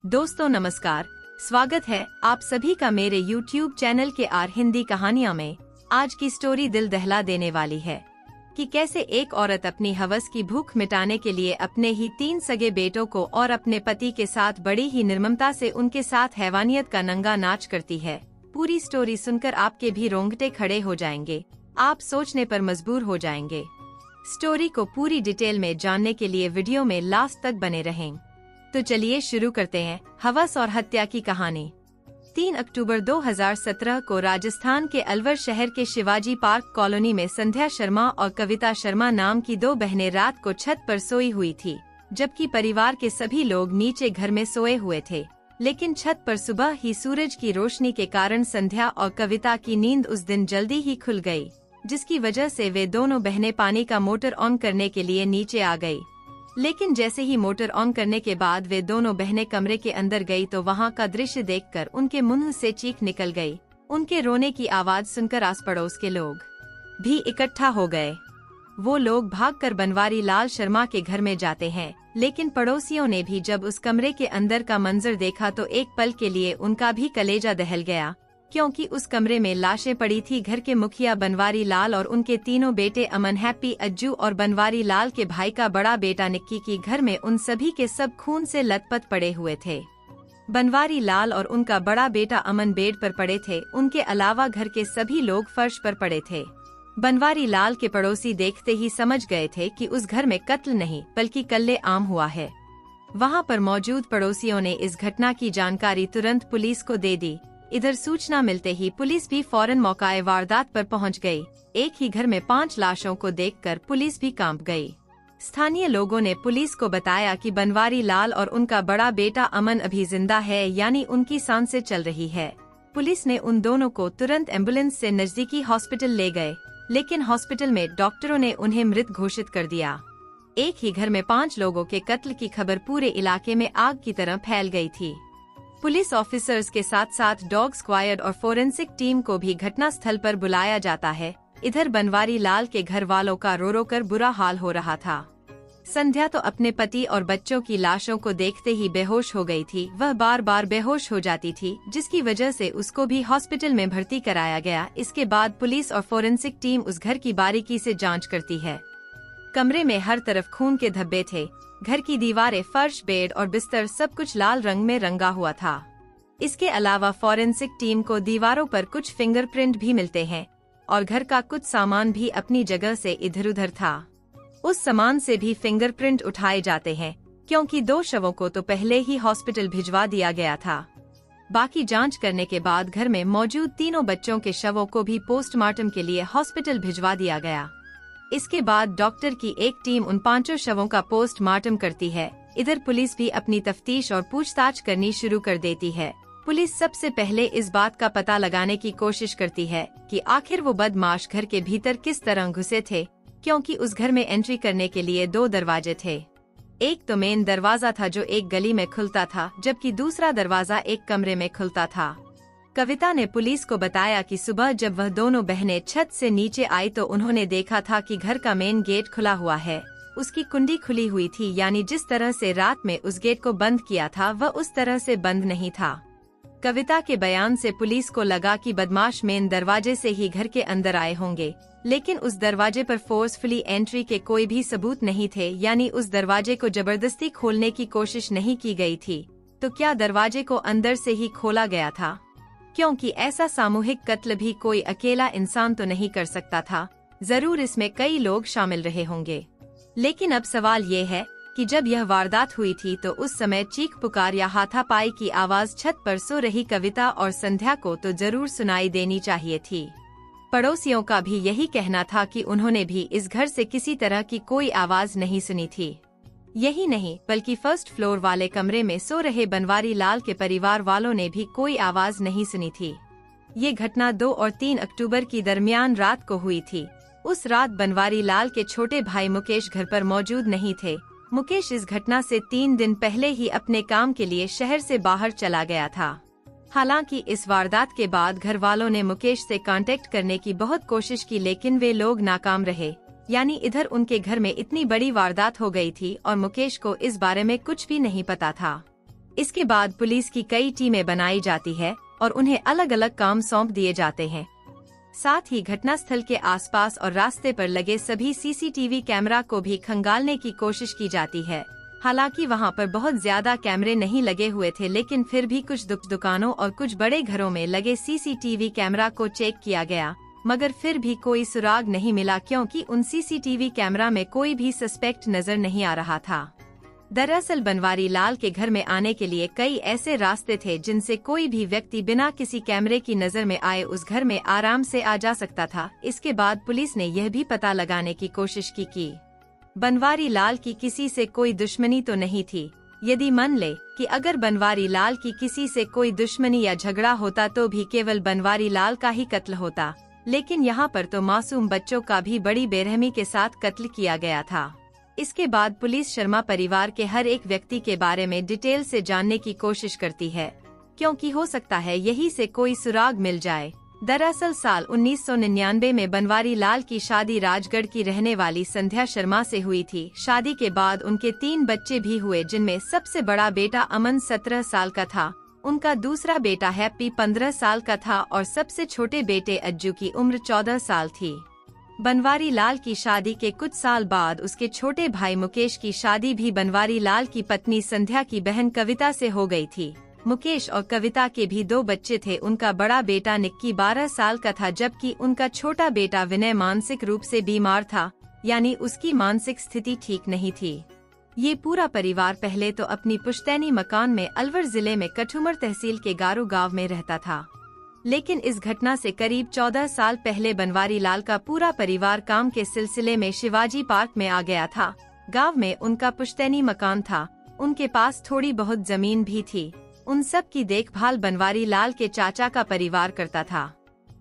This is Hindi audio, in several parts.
दोस्तों नमस्कार, स्वागत है आप सभी का मेरे YouTube चैनल के आर हिंदी कहानियां में। आज की स्टोरी दिल दहला देने वाली है कि कैसे एक औरत अपनी हवस की भूख मिटाने के लिए अपने ही 3 सगे बेटों को और अपने पति के साथ बड़ी ही निर्ममता से उनके साथ हैवानियत का नंगा नाच करती है। पूरी स्टोरी सुनकर आपके भी रोंगटे खड़े हो जाएंगे, आप सोचने पर मजबूर हो जाएंगे। स्टोरी को पूरी डिटेल में जानने के लिए वीडियो में लास्ट तक बने रहें। तो चलिए शुरू करते हैं हवस और हत्या की कहानी। 3 अक्टूबर 2017 को राजस्थान के अलवर शहर के शिवाजी पार्क कॉलोनी में संध्या शर्मा और कविता शर्मा नाम की 2 बहनें रात को छत पर सोई हुई थी, जबकि परिवार के सभी लोग नीचे घर में सोए हुए थे। लेकिन छत पर सुबह ही सूरज की रोशनी के कारण संध्या और कविता की नींद उस दिन जल्दी ही खुल गई, जिसकी वजह से वे दोनों बहनें पानी का मोटर ऑन करने के लिए नीचे आ गई। लेकिन जैसे ही मोटर ऑन करने के बाद वे दोनों बहनें कमरे के अंदर गई तो वहां का दृश्य देखकर उनके मुंह से चीख निकल गई। उनके रोने की आवाज सुनकर आस पड़ोस के लोग भी इकट्ठा हो गए। वो लोग भागकर बनवारी लाल शर्मा के घर में जाते हैं, लेकिन पड़ोसियों ने भी जब उस कमरे के अंदर का मंजर देखा तो एक पल के लिए उनका भी कलेजा दहल गया, क्योंकि उस कमरे में लाशें पड़ी थी। घर के मुखिया बनवारी लाल और उनके तीनों बेटे अमन, हैप्पी, अज्जू और बनवारी लाल के भाई का बड़ा बेटा निक्की की घर में उन सभी के सब खून से लथपथ पड़े हुए थे। बनवारी लाल और उनका बड़ा बेटा अमन बेड पर पड़े थे, उनके अलावा घर के सभी लोग फर्श पर पड़े थे। बनवारी लाल के पड़ोसी देखते ही समझ गए थे कि उस घर में कत्ल नहीं बल्कि कत्ले-आम हुआ है। वहां पर मौजूद पड़ोसियों ने इस घटना की जानकारी तुरंत पुलिस को दे दी। इधर सूचना मिलते ही पुलिस भी फौरन मौकाए वारदात पर पहुंच गई। एक ही घर में 5 लाशों को देखकर पुलिस भी कांप गई। स्थानीय लोगों ने पुलिस को बताया कि बनवारी लाल और उनका बड़ा बेटा अमन अभी जिंदा है, यानी उनकी सांसें चल रही है। पुलिस ने उन दोनों को तुरंत एम्बुलेंस से नजदीकी हॉस्पिटल ले गए, लेकिन हॉस्पिटल में डॉक्टरों ने उन्हें मृत घोषित कर दिया। एक ही घर में 5 लोगों के कत्ल की खबर पूरे इलाके में आग की तरह फैल गई थी। पुलिस ऑफिसर्स के साथ साथ डॉग स्क्वाड और फोरेंसिक टीम को भी घटना स्थल पर बुलाया जाता है। इधर बनवारी लाल के घर वालों का रो रो कर बुरा हाल हो रहा था। संध्या तो अपने पति और बच्चों की लाशों को देखते ही बेहोश हो गई थी। वह बार बार बेहोश हो जाती थी, जिसकी वजह से उसको भी हॉस्पिटल में भर्ती कराया गया। इसके बाद पुलिस और फोरेंसिक टीम उस घर की बारीकी से जांच करती है। कमरे में हर तरफ खून के धब्बे थे। घर की दीवारें, फर्श, बेड और बिस्तर सब कुछ लाल रंग में रंगा हुआ था। इसके अलावा फोरेंसिक टीम को दीवारों पर कुछ फिंगरप्रिंट भी मिलते हैं और घर का कुछ सामान भी अपनी जगह से इधर उधर था। उस सामान से भी फिंगरप्रिंट उठाए जाते हैं, क्योंकि 2 शवों को तो पहले ही हॉस्पिटल भिजवा दिया गया था। बाकी जांच करने के बाद घर में मौजूद तीनों बच्चों के शवों को भी पोस्टमार्टम के लिए हॉस्पिटल भिजवा दिया गया। इसके बाद डॉक्टर की एक टीम उन 5 शवों का पोस्टमार्टम करती है। इधर पुलिस भी अपनी तफ्तीश और पूछताछ करनी शुरू कर देती है। पुलिस सबसे पहले इस बात का पता लगाने की कोशिश करती है कि आखिर वो बदमाश घर के भीतर किस तरह घुसे थे, क्योंकि उस घर में एंट्री करने के लिए 2 दरवाजे थे। एक तो मेन दरवाजा था जो एक गली में खुलता था, जबकि दूसरा दरवाजा एक कमरे में खुलता था। कविता ने पुलिस को बताया कि सुबह जब वह दोनों बहनें छत से नीचे आई तो उन्होंने देखा था कि घर का मेन गेट खुला हुआ है। उसकी कुंडी खुली हुई थी, यानी जिस तरह से रात में उस गेट को बंद किया था वह उस तरह से बंद नहीं था। कविता के बयान से पुलिस को लगा कि बदमाश मेन दरवाजे से ही घर के अंदर आए होंगे, लेकिन उस दरवाजे पर फोर्सफुली एंट्री के कोई भी सबूत नहीं थे, यानी उस दरवाजे को जबरदस्ती खोलने की कोशिश नहीं की गई थी। तो क्या दरवाजे को अंदर से ही खोला गया था? क्योंकि ऐसा सामूहिक कत्ल भी कोई अकेला इंसान तो नहीं कर सकता था, जरूर इसमें कई लोग शामिल रहे होंगे। लेकिन अब सवाल ये है कि जब यह वारदात हुई थी तो उस समय चीख पुकार या हाथापाई की आवाज छत पर सो रही कविता और संध्या को तो जरूर सुनाई देनी चाहिए थी। पड़ोसियों का भी यही कहना था कि उन्होंने भी इस घर से किसी तरह की कोई आवाज नहीं सुनी थी। यही नहीं बल्कि फर्स्ट फ्लोर वाले कमरे में सो रहे बनवारी लाल के परिवार वालों ने भी कोई आवाज नहीं सुनी थी। ये घटना 2 और 3 अक्टूबर की दरमियान रात को हुई थी। उस रात बनवारी लाल के छोटे भाई मुकेश घर पर मौजूद नहीं थे। मुकेश इस घटना से 3 दिन पहले ही अपने काम के लिए शहर से बाहर चला गया था। हालांकि इस वारदात के बाद घर वालों ने मुकेश से कांटेक्ट करने की बहुत कोशिश की, लेकिन वे लोग नाकाम रहे। यानी इधर उनके घर में इतनी बड़ी वारदात हो गई थी और मुकेश को इस बारे में कुछ भी नहीं पता था। इसके बाद पुलिस की कई टीमें बनाई जाती है और उन्हें अलग अलग काम सौंप दिए जाते हैं। साथ ही घटनास्थल के आसपास और रास्ते पर लगे सभी सीसीटीवी कैमरा को भी खंगालने की कोशिश की जाती है। हालांकि वहां पर बहुत ज्यादा कैमरे नहीं लगे हुए थे, लेकिन फिर भी कुछ दुकानों और कुछ बड़े घरों में लगे सीसीटीवी कैमरा को चेक किया गया, मगर फिर भी कोई सुराग नहीं मिला, क्योंकि उन सीसीटीवी कैमरा में कोई भी सस्पेक्ट नजर नहीं आ रहा था। दरअसल बनवारी लाल के घर में आने के लिए कई ऐसे रास्ते थे जिनसे कोई भी व्यक्ति बिना किसी कैमरे की नजर में आए उस घर में आराम से आ जा सकता था। इसके बाद पुलिस ने यह भी पता लगाने की कोशिश की कि बनवारी लाल की किसी से कोई दुश्मनी तो नहीं थी। यदि मान ले कि अगर बनवारी लाल की किसी से कोई दुश्मनी या झगड़ा होता तो भी केवल बनवारी लाल का ही कत्ल होता, लेकिन यहाँ पर तो मासूम बच्चों का भी बड़ी बेरहमी के साथ कत्ल किया गया था। इसके बाद पुलिस शर्मा परिवार के हर एक व्यक्ति के बारे में डिटेल से जानने की कोशिश करती है, क्योंकि हो सकता है यही से कोई सुराग मिल जाए। दरअसल साल 1999 में बनवारी लाल की शादी राजगढ़ की रहने वाली संध्या शर्मा से हुई थी। शादी के बाद उनके 3 बच्चे भी हुए, जिनमें सबसे बड़ा बेटा अमन 17 साल का था, उनका दूसरा बेटा हैप्पी 15 साल का था और सबसे छोटे बेटे अज्जू की उम्र 14 साल थी। बनवारी लाल की शादी के कुछ साल बाद उसके छोटे भाई मुकेश की शादी भी बनवारी लाल की पत्नी संध्या की बहन कविता से हो गई थी। मुकेश और कविता के भी 2 बच्चे थे। उनका बड़ा बेटा निक्की 12 साल का था, जबकि उनका छोटा बेटा विनय मानसिक रूप से बीमार था, यानी उसकी मानसिक स्थिति ठीक नहीं थी। ये पूरा परिवार पहले तो अपनी पुश्तैनी मकान में अलवर जिले में कठुमर तहसील के गारू गांव में रहता था, लेकिन इस घटना से करीब 14 साल पहले बनवारी लाल का पूरा परिवार काम के सिलसिले में शिवाजी पार्क में आ गया था। गांव में उनका पुश्तैनी मकान था, उनके पास थोड़ी बहुत जमीन भी थी। उन सब की देखभाल बनवारी लाल के चाचा का परिवार करता था।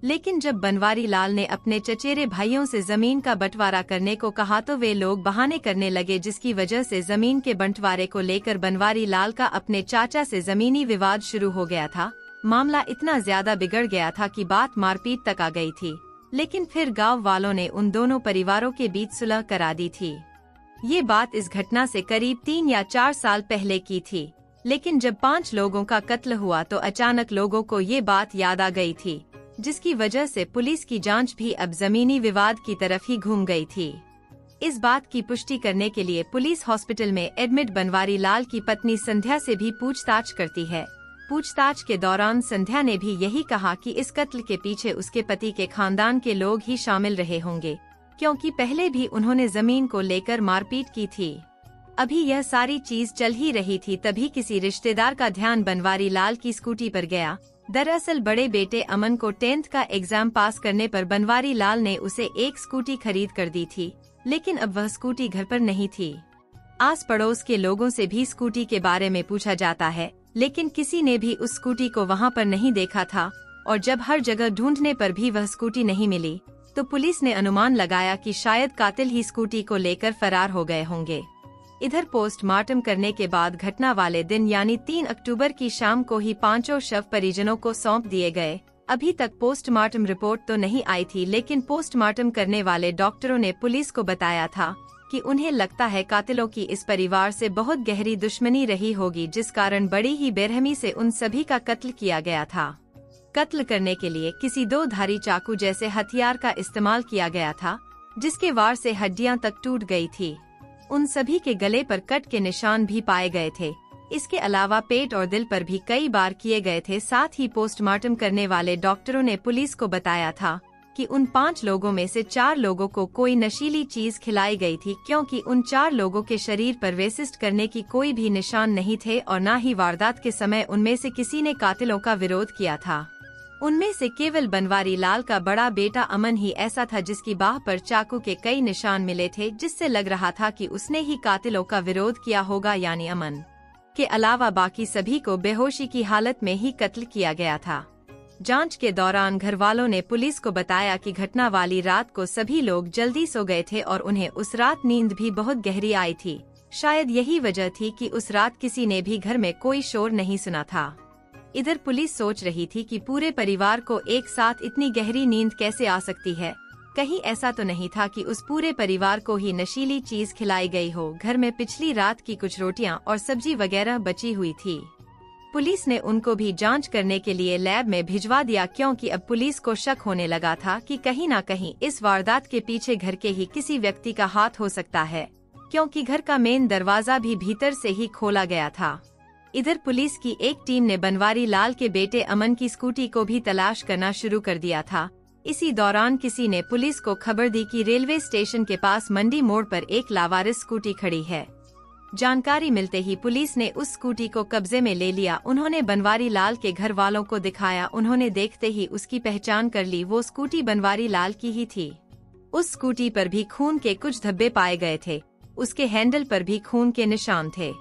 लेकिन जब बनवारी लाल ने अपने चचेरे भाइयों से जमीन का बंटवारा करने को कहा तो वे लोग बहाने करने लगे, जिसकी वजह से जमीन के बंटवारे को लेकर बनवारी लाल का अपने चाचा से जमीनी विवाद शुरू हो गया था। मामला इतना ज्यादा बिगड़ गया था कि बात मारपीट तक आ गई थी, लेकिन फिर गांव वालों ने उन दोनों परिवारों के बीच सुलह करा दी थी। ये बात इस घटना से करीब 3 या 4 साल पहले की थी, लेकिन जब 5 लोगों का कत्ल हुआ तो अचानक लोगों को ये बात याद आ गई थी, जिसकी वजह से पुलिस की जांच भी अब जमीनी विवाद की तरफ ही घूम गई थी। इस बात की पुष्टि करने के लिए पुलिस हॉस्पिटल में एडमिट बनवारी लाल की पत्नी संध्या से भी पूछताछ करती है। पूछताछ के दौरान संध्या ने भी यही कहा कि इस कत्ल के पीछे उसके पति के खानदान के लोग ही शामिल रहे होंगे, क्योंकि पहले भी उन्होंने जमीन को लेकर मारपीट की थी। अभी यह सारी चीज चल ही रही थी, तभी किसी रिश्तेदार का ध्यान बनवारी लाल की स्कूटी पर गया। दरअसल बड़े बेटे अमन को 10th का एग्जाम पास करने पर बनवारी लाल ने उसे एक स्कूटी खरीद कर दी थी, लेकिन अब वह स्कूटी घर पर नहीं थी। आस पड़ोस के लोगों से भी स्कूटी के बारे में पूछा जाता है, लेकिन किसी ने भी उस स्कूटी को वहां पर नहीं देखा था, और जब हर जगह ढूंढने पर भी वह स्कूटी नहीं मिली तो पुलिस ने अनुमान लगाया कि शायद कातिल ही स्कूटी को लेकर फरार हो गए होंगे। इधर पोस्टमार्टम करने के बाद घटना वाले दिन यानी 3 अक्टूबर की शाम को ही 5 शव परिजनों को सौंप दिए गए। अभी तक पोस्टमार्टम रिपोर्ट तो नहीं आई थी, लेकिन पोस्टमार्टम करने वाले डॉक्टरों ने पुलिस को बताया था कि उन्हें लगता है कातिलों की इस परिवार से बहुत गहरी दुश्मनी रही होगी, जिस कारण बड़ी ही बेरहमी से उन सभी का कत्ल किया गया था। कत्ल करने के लिए किसी 2 धारी चाकू जैसे हथियार का इस्तेमाल किया गया था, जिसके वार से हड्डियां तक टूट गई थी। उन सभी के गले पर कट के निशान भी पाए गए थे। इसके अलावा पेट और दिल पर भी कई बार किए गए थे। साथ ही पोस्टमार्टम करने वाले डॉक्टरों ने पुलिस को बताया था कि उन 5 लोगों में से 4 लोगों को कोई नशीली चीज खिलाई गई थी, क्योंकि उन 4 लोगों के शरीर पर रेसिस्ट करने की कोई भी निशान नहीं थे और न ही वारदात के समय उनमें से किसी ने कातिलों का विरोध किया था। उनमें से केवल बनवारी लाल का बड़ा बेटा अमन ही ऐसा था जिसकी बाह पर चाकू के कई निशान मिले थे, जिससे लग रहा था कि उसने ही कातिलों का विरोध किया होगा, यानी अमन के अलावा बाकी सभी को बेहोशी की हालत में ही कत्ल किया गया था। जांच के दौरान घर वालों ने पुलिस को बताया कि घटना वाली रात को सभी लोग जल्दी सो गए थे और उन्हें उस रात नींद भी बहुत गहरी आई थी। शायद यही वजह थी कि उस रात किसी ने भी घर में कोई शोर नहीं सुना था। इधर पुलिस सोच रही थी कि पूरे परिवार को एक साथ इतनी गहरी नींद कैसे आ सकती है। कहीं ऐसा तो नहीं था कि उस पूरे परिवार को ही नशीली चीज खिलाई गई हो। घर में पिछली रात की कुछ रोटियां और सब्जी वगैरह बची हुई थी। पुलिस ने उनको भी जांच करने के लिए लैब में भिजवा दिया, क्योंकि अब पुलिस को शक होने लगा था कि कहीं न कहीं इस वारदात के पीछे घर के ही किसी व्यक्ति का हाथ हो सकता है, क्योंकि घर का मेन दरवाजा भी भीतर से ही खोला गया था। इधर पुलिस की एक टीम ने बनवारी लाल के बेटे अमन की स्कूटी को भी तलाश करना शुरू कर दिया था। इसी दौरान किसी ने पुलिस को खबर दी कि रेलवे स्टेशन के पास मंडी मोड़ पर एक लावारिस स्कूटी खड़ी है। जानकारी मिलते ही पुलिस ने उस स्कूटी को कब्जे में ले लिया। उन्होंने बनवारी लाल के घर वालों को दिखाया। उन्होंने देखते ही उसकी पहचान कर ली। वो स्कूटी बनवारी लाल की ही थी। उस स्कूटी पर भी खून के कुछ धब्बे पाए गए थे। उसके हैंडल पर भी खून के निशान थे।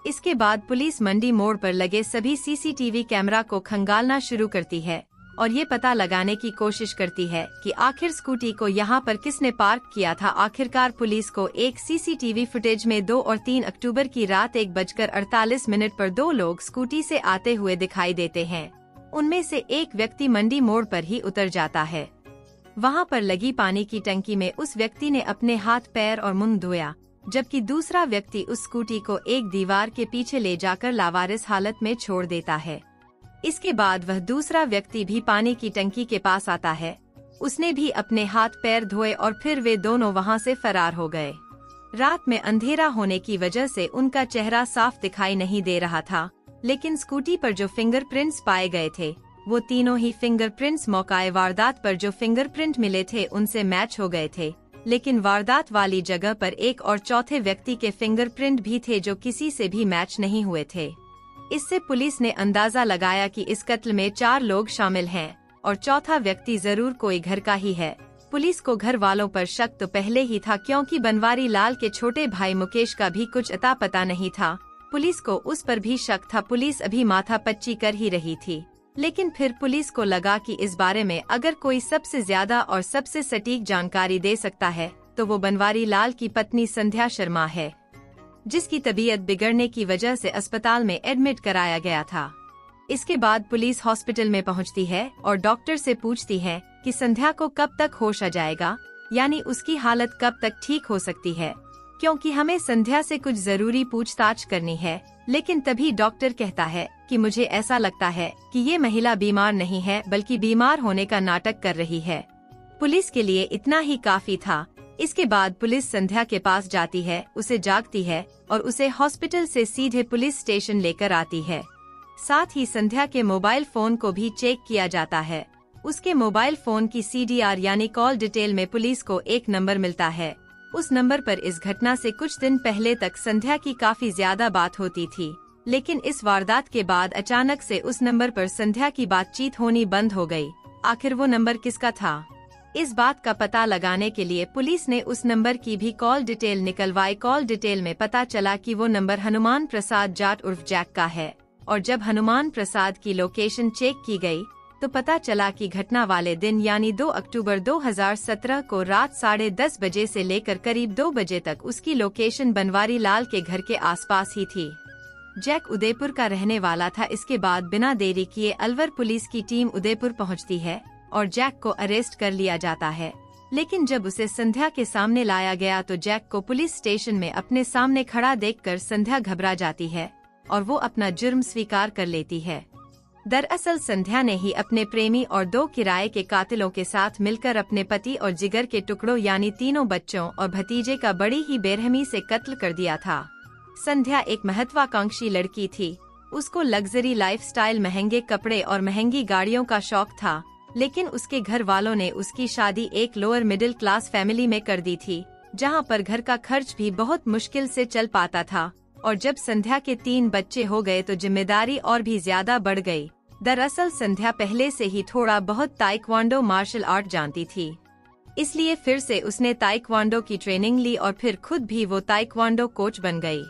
इसके बाद पुलिस मंडी मोड़ पर लगे सभी सीसीटीवी कैमरा को खंगालना शुरू करती है और ये पता लगाने की कोशिश करती है कि आखिर स्कूटी को यहाँ पर किसने पार्क किया था। आखिरकार पुलिस को एक सीसीटीवी फुटेज में 2 और 3 अक्टूबर की रात 1:48 पर 2 लोग स्कूटी से आते हुए दिखाई देते हैं। उनमें से एक व्यक्ति मंडी मोड़ पर ही उतर जाता है। वहाँ पर लगी पानी की टंकी में उस व्यक्ति ने अपने हाथ पैर और मुंह धोया, जबकि दूसरा व्यक्ति उस स्कूटी को एक दीवार के पीछे ले जाकर लावारिस हालत में छोड़ देता है। इसके बाद वह दूसरा व्यक्ति भी पानी की टंकी के पास आता है। उसने भी अपने हाथ पैर धोए और फिर वे दोनों वहां से फरार हो गए। रात में अंधेरा होने की वजह से उनका चेहरा साफ दिखाई नहीं दे रहा था, लेकिन स्कूटी पर जो फिंगरप्रिंट्स पाए गए थे वो तीनों ही फिंगरप्रिंट्स मौकाए वारदात पर जो फिंगरप्रिंट मिले थे उनसे मैच हो गए थे। लेकिन वारदात वाली जगह पर एक और चौथे व्यक्ति के फिंगरप्रिंट भी थे जो किसी से भी मैच नहीं हुए थे। इससे पुलिस ने अंदाजा लगाया कि इस कत्ल में 4 लोग शामिल हैं और चौथा व्यक्ति जरूर कोई घर का ही है। पुलिस को घर वालों पर शक तो पहले ही था, क्योंकि बनवारी लाल के छोटे भाई मुकेश का भी कुछ अता पता नहीं था। पुलिस को उस पर भी शक था। पुलिस अभी माथापच्ची कर ही रही थी, लेकिन फिर पुलिस को लगा कि इस बारे में अगर कोई सबसे ज्यादा और सबसे सटीक जानकारी दे सकता है तो वो बनवारी लाल की पत्नी संध्या शर्मा है, जिसकी तबीयत बिगड़ने की वजह से अस्पताल में एडमिट कराया गया था। इसके बाद पुलिस हॉस्पिटल में पहुंचती है और डॉक्टर से पूछती है कि संध्या को कब तक होश आ जाएगा, यानी उसकी हालत कब तक ठीक हो सकती है, क्योंकि हमें संध्या से कुछ जरूरी पूछताछ करनी है। लेकिन तभी डॉक्टर कहता है कि मुझे ऐसा लगता है कि ये महिला बीमार नहीं है, बल्कि बीमार होने का नाटक कर रही है। पुलिस के लिए इतना ही काफी था। इसके बाद पुलिस संध्या के पास जाती है, उसे जागती है और उसे हॉस्पिटल से सीधे पुलिस स्टेशन लेकर आती है। साथ ही संध्या के मोबाइल फोन को भी चेक किया जाता है। उसके मोबाइल फोन की CDR यानी कॉल डिटेल में पुलिस को एक नंबर मिलता है। उस नंबर पर इस घटना से कुछ दिन पहले तक संध्या की काफी ज्यादा बात होती थी, लेकिन इस वारदात के बाद अचानक से उस नंबर पर संध्या की बातचीत होनी बंद हो गई। आखिर वो नंबर किसका था? इस बात का पता लगाने के लिए पुलिस ने उस नंबर की भी कॉल डिटेल निकलवाई। कॉल डिटेल में पता चला कि वो नंबर हनुमान प्रसाद जाट उर्फ जैक का है, और जब हनुमान प्रसाद की लोकेशन चेक की गई तो पता चला कि घटना वाले दिन यानी 2 अक्टूबर 2017 को रात 10:30 बजे से लेकर करीब 2 बजे तक उसकी लोकेशन बनवारी लाल के घर के आसपास ही थी। जैक उदयपुर का रहने वाला था। इसके बाद बिना देरी किए अलवर पुलिस की टीम उदयपुर पहुंचती है और जैक को अरेस्ट कर लिया जाता है। लेकिन जब उसे संध्या के सामने लाया गया तो जैक को पुलिस स्टेशन में अपने सामने खड़ा देखकर संध्या घबरा जाती है और वो अपना जुर्म स्वीकार कर लेती है। दरअसल संध्या ने ही अपने प्रेमी और 2 किराए के कातिलों के साथ मिलकर अपने पति और जिगर के टुकड़ों यानी तीनों बच्चों और भतीजे का बड़ी ही बेरहमी से कत्ल कर दिया था। संध्या एक महत्वाकांक्षी लड़की थी। उसको लग्जरी लाइफस्टाइल, महंगे कपड़े और महंगी गाड़ियों का शौक था, लेकिन उसके घर वालों ने उसकी शादी एक लोअर मिडिल क्लास फैमिली में कर दी थी, जहां पर घर का खर्च भी बहुत मुश्किल से चल पाता था। और जब संध्या के 3 बच्चे हो गए तो जिम्मेदारी और भी ज्यादा बढ़ गई। दरअसल संध्या पहले से ही थोड़ा बहुत ताइक्वांडो मार्शल आर्ट जानती थी, इसलिए फिर से उसने ताइक्वांडो की ट्रेनिंग ली और फिर खुद भी वो ताइक्वांडो कोच बन गई।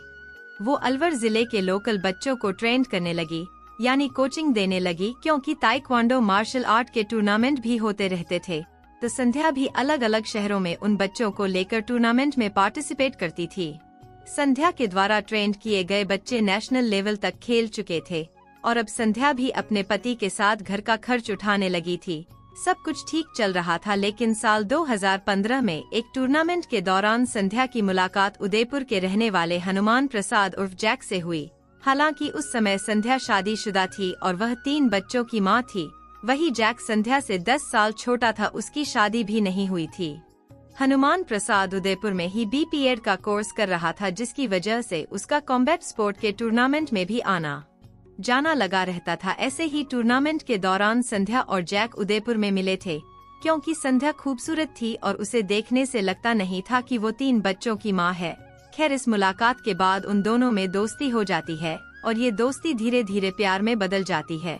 वो अलवर जिले के लोकल बच्चों को ट्रेन करने लगी, यानी कोचिंग देने लगी, क्योंकि ताइक्वांडो मार्शल आर्ट के टूर्नामेंट भी होते रहते थे। तो संध्या भी अलग अलग शहरों में उन बच्चों को लेकर टूर्नामेंट में पार्टिसिपेट करती थी। संध्या के द्वारा ट्रेंड किए गए बच्चे नेशनल लेवल तक खेल चुके थे और अब संध्या भी अपने पति के साथ घर का खर्च उठाने लगी थी। सब कुछ ठीक चल रहा था, लेकिन साल 2015 में एक टूर्नामेंट के दौरान संध्या की मुलाकात उदयपुर के रहने वाले हनुमान प्रसाद उर्फ जैक से हुई। हालांकि उस समय संध्या शादीशुदा थी और वह 3 बच्चों की मां थी। वही जैक संध्या से 10 साल छोटा था, उसकी शादी भी नहीं हुई थी। हनुमान प्रसाद उदयपुर में ही बीपीएड का कोर्स कर रहा था, जिसकी वजह से उसका कॉम्बैट स्पोर्ट के टूर्नामेंट में भी आना जाना लगा रहता था। ऐसे ही टूर्नामेंट के दौरान संध्या और जैक उदयपुर में मिले थे। क्योंकि संध्या खूबसूरत थी और उसे देखने से लगता नहीं था कि वो 3 बच्चों की मां है। खैर, इस मुलाकात के बाद उन दोनों में दोस्ती हो जाती है और ये दोस्ती धीरे धीरे प्यार में बदल जाती है।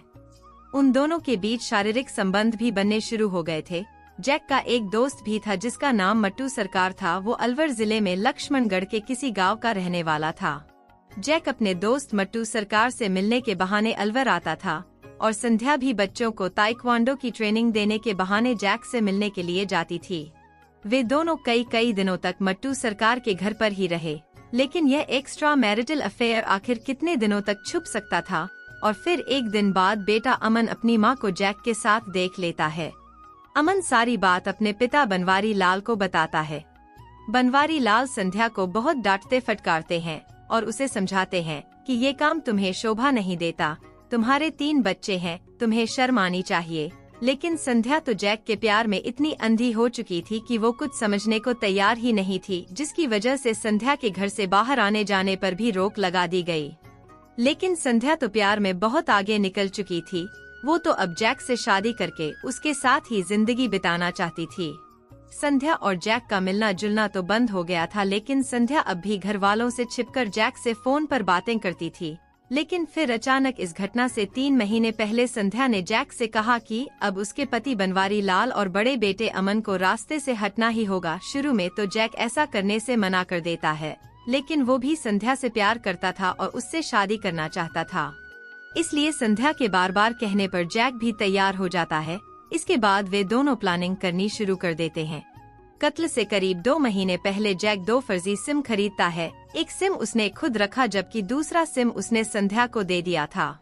उन दोनों के बीच शारीरिक संबंध भी बनने शुरू हो गए थे। जैक का एक दोस्त भी था जिसका नाम मट्टू सरकार था। वो अलवर जिले में लक्ष्मणगढ़ के किसी गांव का रहने वाला था। जैक अपने दोस्त मट्टू सरकार से मिलने के बहाने अलवर आता था और संध्या भी बच्चों को ताइक्वांडो की ट्रेनिंग देने के बहाने जैक से मिलने के लिए जाती थी। वे दोनों कई दिनों तक मट्टू सरकार के घर पर ही रहे, लेकिन यह एक्स्ट्रा मैरिटल अफेयर आखिर कितने दिनों तक छुप सकता था। और फिर एक दिन बाद बेटा अमन अपनी मां को जैक के साथ देख लेता है। अमन सारी बात अपने पिता बनवारी लाल को बताता है। बनवारी लाल संध्या को बहुत डांटते फटकारते हैं और उसे समझाते हैं कि ये काम तुम्हें शोभा नहीं देता, तुम्हारे 3 बच्चे हैं, तुम्हें शर्म आनी चाहिए। लेकिन संध्या तो जैक के प्यार में इतनी अंधी हो चुकी थी कि वो कुछ समझने को तैयार ही नहीं थी, जिसकी वजह से संध्या के घर से बाहर आने जाने पर भी रोक लगा दी गई। लेकिन संध्या तो प्यार में बहुत आगे निकल चुकी थी। वो तो अब जैक से शादी करके उसके साथ ही जिंदगी बिताना चाहती थी। संध्या और जैक का मिलना जुलना तो बंद हो गया था, लेकिन संध्या अब भी घर वालों से छिपकर जैक से फोन पर बातें करती थी। लेकिन फिर अचानक इस घटना से 3 महीने पहले संध्या ने जैक से कहा कि अब उसके पति बनवारी लाल और बड़े बेटे अमन को रास्ते से हटना ही होगा। शुरू में तो जैक ऐसा करने से मना कर देता है, लेकिन वो भी संध्या से प्यार करता था और उससे शादी करना चाहता था। इसलिए संध्या के बार बार कहने पर जैक भी तैयार हो जाता है। इसके बाद वे दोनों प्लानिंग करनी शुरू कर देते हैं। कत्ल से करीब 2 महीने पहले जैक 2 फर्जी सिम खरीदता है। एक सिम उसने खुद रखा, जबकि दूसरा सिम उसने संध्या को दे दिया था।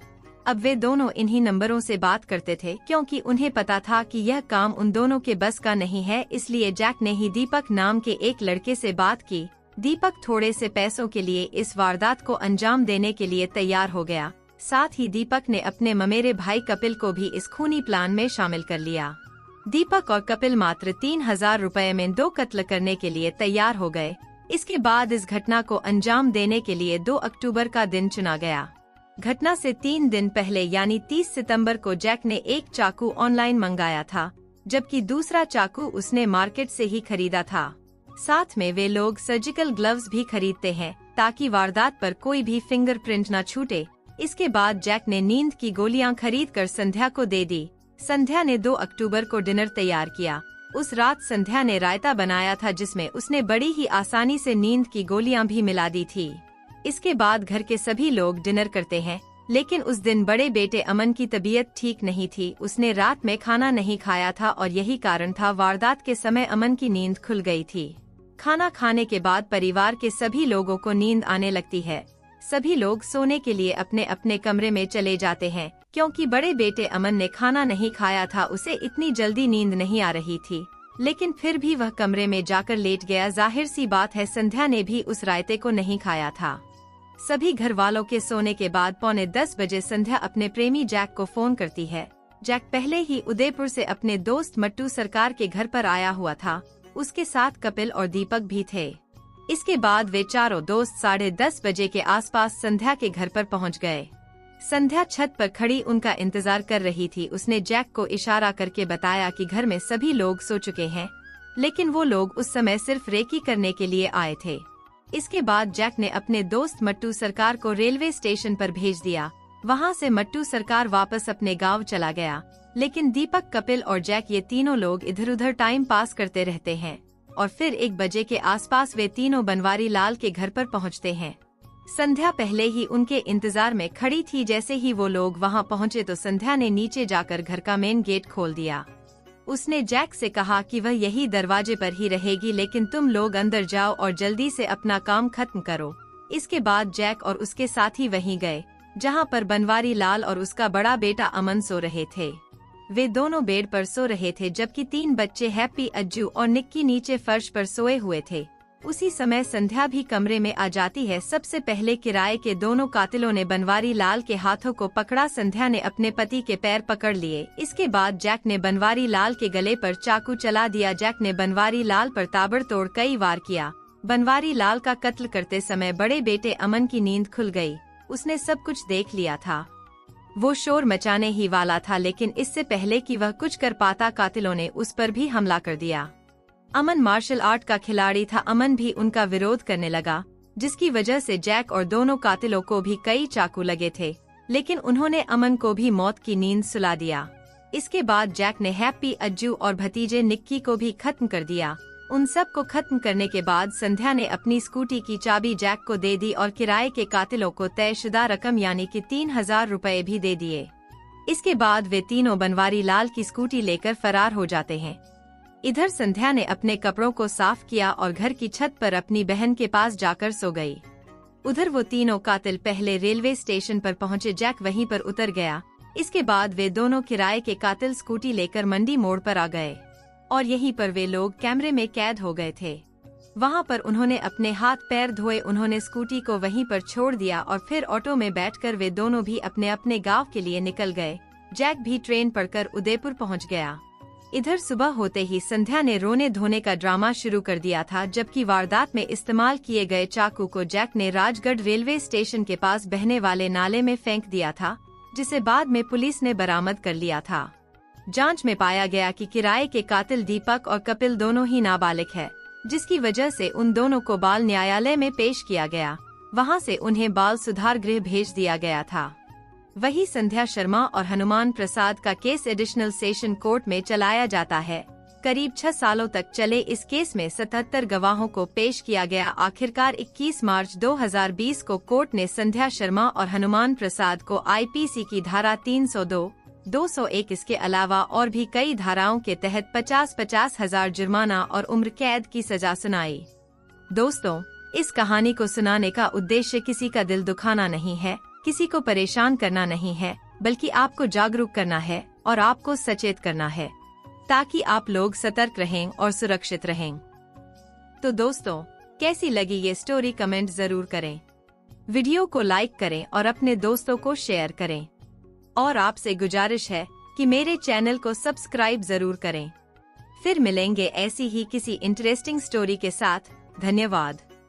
अब वे दोनों इन्हीं नंबरों से बात करते थे, क्योंकि उन्हें पता था कि यह काम उन दोनों के बस का नहीं है। इसलिए जैक ने ही दीपक नाम के एक लड़के से बात की। दीपक थोड़े से पैसों के लिए इस वारदात को अंजाम देने के लिए तैयार हो गया। साथ ही दीपक ने अपने ममेरे भाई कपिल को भी इस खूनी प्लान में शामिल कर लिया। दीपक और कपिल मात्र 3000 रुपए में 2 कत्ल करने के लिए तैयार हो गए। इसके बाद इस घटना को अंजाम देने के लिए 2 अक्टूबर का दिन चुना गया। घटना से 3 दिन पहले यानी 30 सितंबर को जैक ने एक चाकू ऑनलाइन मंगाया था, जबकि दूसरा चाकू उसने मार्केट से ही खरीदा था। साथ में वे लोग सर्जिकल ग्लव्स भी खरीदते हैं ताकि वारदात पर कोई भी फिंगरप्रिंट न छूटे। इसके बाद जैक ने नींद की गोलियां खरीदकर संध्या को दे दी। संध्या ने 2 अक्टूबर को डिनर तैयार किया। उस रात संध्या ने रायता बनाया था, जिसमें उसने बड़ी ही आसानी से नींद की गोलियां भी मिला दी थी। इसके बाद घर के सभी लोग डिनर करते हैं, लेकिन उस दिन बड़े बेटे अमन की तबीयत ठीक नहीं थी। उसने रात में खाना नहीं खाया था और यही कारण था वारदात के समय अमन की नींद खुल गई थी। खाना खाने के बाद परिवार के सभी लोगों को नींद आने लगती है। सभी लोग सोने के लिए अपने अपने कमरे में चले जाते हैं, क्योंकि बड़े बेटे अमन ने खाना नहीं खाया था। उसे इतनी जल्दी नींद नहीं आ रही थी, लेकिन फिर भी वह कमरे में जाकर लेट गया। जाहिर सी बात है, संध्या ने भी उस रायते को नहीं खाया था। सभी घर वालों के सोने के बाद 9:45 बजे संध्या अपने प्रेमी जैक को फोन करती है। जैक पहले ही उदयपुर से अपने दोस्त मट्टू सरकार के घर पर आया हुआ था। उसके साथ कपिल और दीपक भी थे। इसके बाद वे चारों दोस्त 10:30 बजे के आसपास संध्या के घर पर पहुंच गए। संध्या छत पर खड़ी उनका इंतजार कर रही थी। उसने जैक को इशारा करके बताया कि घर में सभी लोग सो चुके हैं, लेकिन वो लोग उस समय सिर्फ रेकी करने के लिए आए थे। इसके बाद जैक ने अपने दोस्त मट्टू सरकार को रेलवे स्टेशन पर भेज दिया। वहां से मट्टू सरकार वापस अपने गांव चला गया, लेकिन दीपक, कपिल और जैक ये तीनों लोग इधर उधर टाइम पास करते रहते हैं। और फिर 1 बजे के आसपास वे तीनों बनवारी लाल के घर पर पहुंचते हैं। संध्या पहले ही उनके इंतजार में खड़ी थी। जैसे ही वो लोग वहां पहुंचे तो संध्या ने नीचे जाकर घर का मेन गेट खोल दिया। उसने जैक से कहा कि वह यही दरवाजे पर ही रहेगी, लेकिन तुम लोग अंदर जाओ और जल्दी से अपना काम खत्म करो। इसके बाद जैक और उसके साथी वहीं गए, जहां पर बनवारी लाल और उसका बड़ा बेटा अमन सो रहे थे। वे दोनों बेड पर सो रहे थे, जबकि 3 बच्चे हैप्पी, अज्जू और निक्की नीचे फर्श पर सोए हुए थे। उसी समय संध्या भी कमरे में आ जाती है। सबसे पहले किराए के दोनों कातिलों ने बनवारी लाल के हाथों को पकड़ा। संध्या ने अपने पति के पैर पकड़ लिए। इसके बाद जैक ने बनवारी लाल के गले पर चाकू चला दिया। जैक ने बनवारी लाल पर ताबड़तोड़ कई वार किया। बनवारी लाल का कत्ल करते समय बड़े बेटे अमन की नींद खुल गई। उसने सब कुछ देख लिया था। वो शोर मचाने ही वाला था, लेकिन इससे पहले कि वह कुछ कर पाता कातिलों ने उस पर भी हमला कर दिया। अमन मार्शल आर्ट का खिलाड़ी था। अमन भी उनका विरोध करने लगा, जिसकी वजह से जैक और दोनों कातिलों को भी कई चाकू लगे थे, लेकिन उन्होंने अमन को भी मौत की नींद सुला दिया। इसके बाद जैक ने हैप्पी, अज्जू और भतीजे निक्की को भी खत्म कर दिया। उन सब को खत्म करने के बाद संध्या ने अपनी स्कूटी की चाबी जैक को दे दी और किराए के कातिलों को तयशुदा रकम यानी कि 3000 रुपए भी दे दिए। इसके बाद वे तीनों बनवारी लाल की स्कूटी लेकर फरार हो जाते हैं। इधर संध्या ने अपने कपड़ों को साफ किया और घर की छत पर अपनी बहन के पास जाकर सो गई। उधर वो तीनों कातिल पहले रेलवे स्टेशन पर पहुंचे। जैक वहीं पर उतर गया। इसके बाद वे दोनों किराए के कातिल स्कूटी लेकर मंडी मोड़ पर आ गए और यहीं पर वे लोग कैमरे में कैद हो गए थे। वहां पर उन्होंने अपने हाथ पैर धोए। उन्होंने स्कूटी को वहीं पर छोड़ दिया और फिर ऑटो में बैठकर वे दोनों भी अपने अपने गांव के लिए निकल गए। जैक भी ट्रेन पकड़कर उदयपुर पहुंच गया। इधर सुबह होते ही संध्या ने रोने धोने का ड्रामा शुरू कर दिया था, जबकि वारदात में इस्तेमाल किए गए चाकू को जैक ने राजगढ़ रेलवे स्टेशन के पास बहने वाले नाले में फेंक दिया था, जिसे बाद में पुलिस ने बरामद कर लिया था। जांच में पाया गया कि किराए के कातिल दीपक और कपिल दोनों ही नाबालिग है, जिसकी वजह से उन दोनों को बाल न्यायालय में पेश किया गया। वहां से उन्हें बाल सुधार गृह भेज दिया गया था। वही संध्या शर्मा और हनुमान प्रसाद का केस एडिशनल सेशन कोर्ट में चलाया जाता है। करीब 6 सालों तक चले इस केस में 77 गवाहों को पेश किया गया। आखिरकार 21 मार्च 2020 को कोर्ट ने संध्या शर्मा और हनुमान प्रसाद को आईपीसी की धारा 302, 201 इसके अलावा और भी कई धाराओं के तहत 50-50 हजार जुर्माना और उम्र कैद की सजा सुनाई। दोस्तों, इस कहानी को सुनाने का उद्देश्य किसी का दिल दुखाना नहीं है, किसी को परेशान करना नहीं है, बल्कि आपको जागरूक करना है और आपको सचेत करना है, ताकि आप लोग सतर्क रहें और सुरक्षित रहें। तो दोस्तों, कैसी लगी ये स्टोरी कमेंट जरूर करें। वीडियो को लाइक करें और अपने दोस्तों को शेयर करें। और आपसे गुजारिश है कि मेरे चैनल को सब्सक्राइब जरूर करें। फिर मिलेंगे ऐसी ही किसी इंटरेस्टिंग स्टोरी के साथ। धन्यवाद।